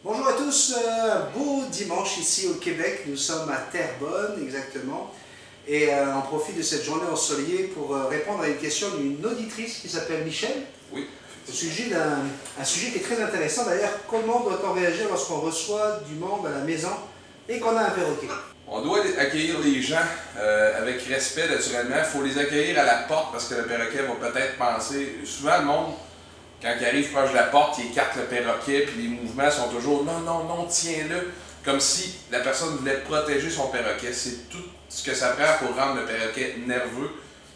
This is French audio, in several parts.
Bonjour à tous, beau dimanche ici au Québec, nous sommes à Terrebonne exactement et on profite de cette journée ensoleillée pour répondre à une question d'une auditrice qui s'appelle Michel. Oui. Au sujet d'un sujet qui est très intéressant d'ailleurs, comment doit-on réagir lorsqu'on reçoit du monde à la maison et qu'on a un perroquet? On doit accueillir les gens avec respect naturellement, il faut les accueillir à la porte parce que le perroquet va peut-être penser, souvent le monde quand il arrive proche de la porte, il écarte le perroquet, puis les mouvements sont toujours non, non, non, tiens-le, comme si la personne voulait protéger son perroquet. C'est tout ce que ça prend pour rendre le perroquet nerveux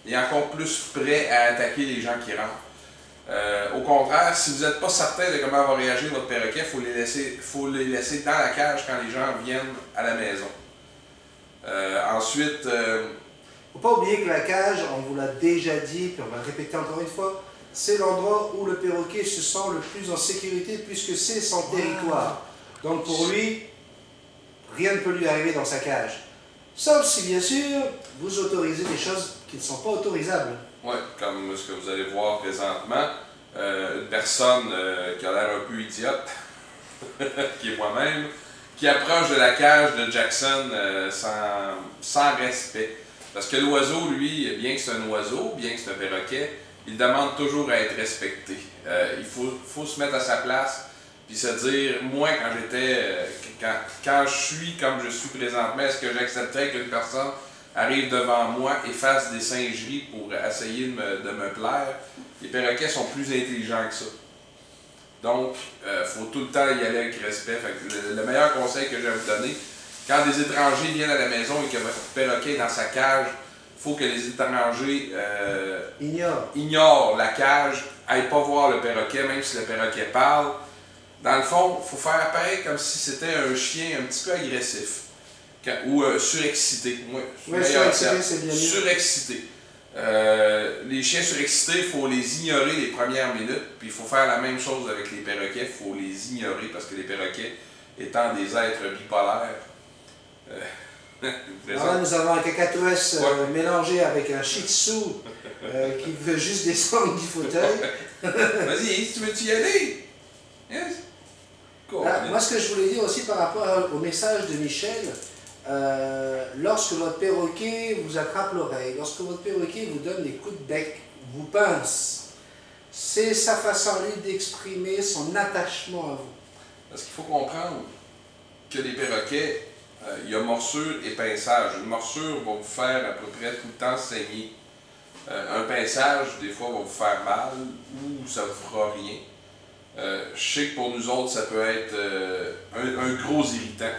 et encore plus prêt à attaquer les gens qui rentrent. Au contraire, si vous n'êtes pas certain de comment va réagir votre perroquet, il faut les laisser dans la cage quand les gens viennent à la maison. Ensuite... Faut pas oublier que la cage, on vous l'a déjà dit, puis on va le répéter encore une fois, c'est l'endroit où le perroquet se sent le plus en sécurité puisque c'est son territoire. Donc pour lui, rien ne peut lui arriver dans sa cage. Sauf si bien sûr, vous autorisez des choses qui ne sont pas autorisables. Oui, comme ce que vous allez voir présentement, une personne qui a l'air un peu idiote, qui est moi-même, qui approche de la cage de Jackson sans respect. Parce que l'oiseau, lui, bien que c'est un oiseau, bien que c'est un perroquet, il demande toujours à être respecté. Il faut se mettre à sa place, puis se dire, moi, quand je suis comme je suis présentement, est-ce que j'accepterais qu'une personne arrive devant moi et fasse des singeries pour essayer de me plaire? Les perroquets sont plus intelligents que ça. Donc, il faut tout le temps y aller avec respect. Fait que le meilleur conseil que je vais vous donner, quand des étrangers viennent à la maison et que votre perroquet est dans sa cage, il faut que les étrangers ignorent la cage, n'aillent pas voir le perroquet, même si le perroquet parle. Dans le fond, il faut faire pareil comme si c'était un chien un petit peu agressif ou surexcité. Oui, surexcité, c'est bien mieux. Surexcité. Les chiens surexcités, il faut les ignorer les premières minutes, puis il faut faire la même chose avec les perroquets, il faut les ignorer parce que les perroquets, étant des êtres bipolaires, alors là, nous avons un cacatoès mélangé avec un shih tzu qui veut juste descendre du fauteuil. Vas-y, si tu veux y aller. Yes. Cool. Là, moi, ce que je voulais dire aussi par rapport au message de Michel, lorsque votre perroquet vous attrape l'oreille, lorsque votre perroquet vous donne des coups de bec, vous pince, c'est sa façon à lui d'exprimer son attachement à vous. Parce qu'il faut comprendre que les perroquets, il y a morsure et pinçage. Une morsure va vous faire à peu près tout le temps saigner. Un pinçage, des fois, va vous faire mal ou ça ne vous fera rien. Je sais que pour nous autres, ça peut être un gros irritant.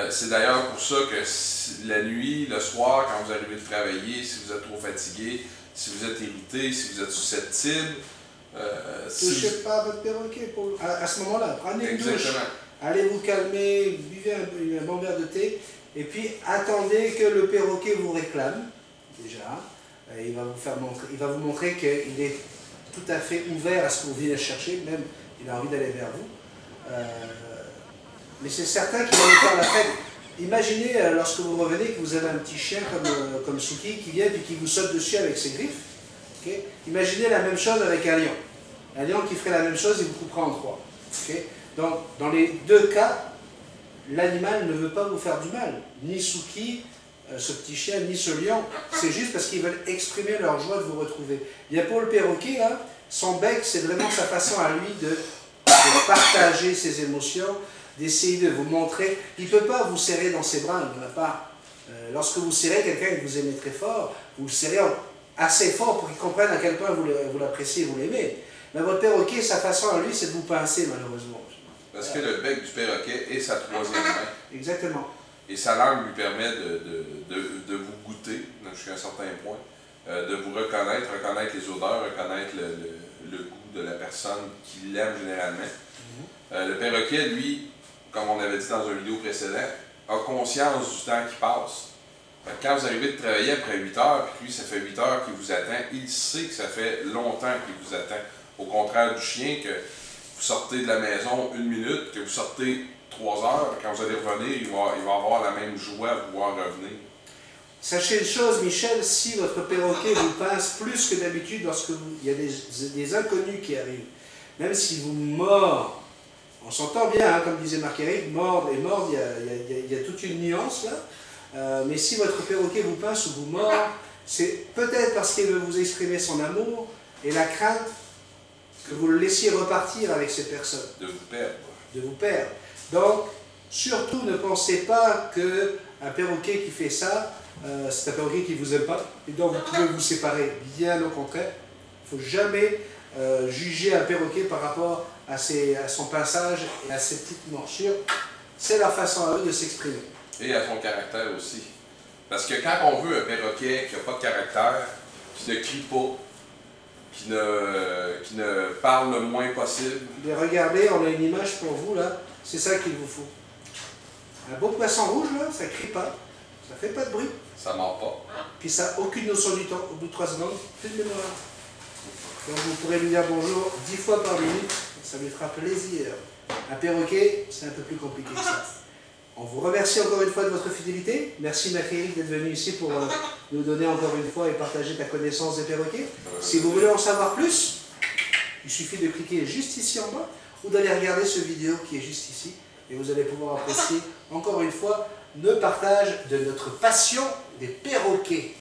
C'est d'ailleurs pour ça que la nuit, le soir, quand vous arrivez de travailler, si vous êtes trop fatigué, si vous êtes irrité, si vous êtes susceptible... touchez pas votre perroquet à ce moment-là. Prenez une douche. Allez vous calmer, buvez un bon verre de thé, et puis attendez que le perroquet vous réclame, déjà. Il va vous montrer qu'il est tout à fait ouvert à ce que vous venez chercher, même il a envie d'aller vers vous. Mais c'est certain qu'il va vous faire la fête. Imaginez lorsque vous revenez que vous avez un petit chien comme Suki qui vient et qui vous saute dessus avec ses griffes. Okay? Imaginez la même chose avec un lion. Un lion qui ferait la même chose, il vous coupera en trois. Okay? Donc, dans les deux cas, l'animal ne veut pas vous faire du mal. Ni Suki, ce petit chien, ni ce lion. C'est juste parce qu'ils veulent exprimer leur joie de vous retrouver. Bien pour le perroquet, hein, son bec, c'est vraiment sa façon à lui de partager ses émotions, d'essayer de vous montrer. Il ne peut pas vous serrer dans ses bras, il ne va pas. Lorsque vous serrez quelqu'un que vous aimez très fort, vous le serrez assez fort pour qu'il comprenne à quel point vous l'appréciez et vous l'aimez. Mais votre perroquet, sa façon à lui, c'est de vous pincer, malheureusement. Parce que le bec du perroquet est sa troisième main. Exactement. Et sa langue lui permet de vous goûter jusqu'à un certain point, de vous reconnaître les odeurs, reconnaître le goût de la personne qui l'aime généralement. Le perroquet, lui, comme on avait dit dans une vidéo précédente, a conscience du temps qui passe. Quand vous arrivez de travailler après 8 heures, puis lui, ça fait 8 heures qu'il vous attend, il sait que ça fait longtemps qu'il vous attend. Au contraire du chien, que vous sortez de la maison 1 minute, que vous sortez 3 heures, quand vous allez revenir, il va avoir la même joie à vous voir revenir. Sachez une chose, Michel, si votre perroquet vous pince plus que d'habitude lorsque il y a des inconnus qui arrivent, même s'il vous mord On s'entend bien, hein, comme disait Marc-Éric, mordre et mordre, il y a toute une nuance là. Mais si votre perroquet vous pince ou vous mord, c'est peut-être parce qu'il veut vous exprimer son amour et la crainte que vous le laissiez repartir avec ces personnes. De vous perdre. De vous perdre. Donc, surtout ne pensez pas qu'un perroquet qui fait ça, c'est un perroquet qui ne vous aime pas et donc vous pouvez vous séparer. Bien au contraire, il ne faut jamais juger un perroquet par rapport à son pinçage et à ses petites morsures. C'est la façon à eux de s'exprimer. Et à son caractère aussi. Parce que quand on veut un perroquet qui n'a pas de caractère, qui ne crie pas, qui ne parle le moins possible. Mais regardez, on a une image pour vous là, c'est ça qu'il vous faut. Un beau poisson rouge là, ça ne crie pas, ça ne fait pas de bruit. Ça ne mord pas. Puis ça n'a aucune notion du temps. Au bout de 3 secondes, plus de mémoire. Donc vous pourrez lui dire bonjour 10 fois par minute, ça lui fera plaisir. Un perroquet, c'est un peu plus compliqué que ça. On vous remercie encore une fois de votre fidélité. Merci Marc-Éric d'être venu ici pour nous donner encore une fois et partager ta connaissance des perroquets. Si vous voulez en savoir plus, il suffit de cliquer juste ici en bas ou d'aller regarder ce vidéo qui est juste ici et vous allez pouvoir apprécier encore une fois le partage de notre passion des perroquets.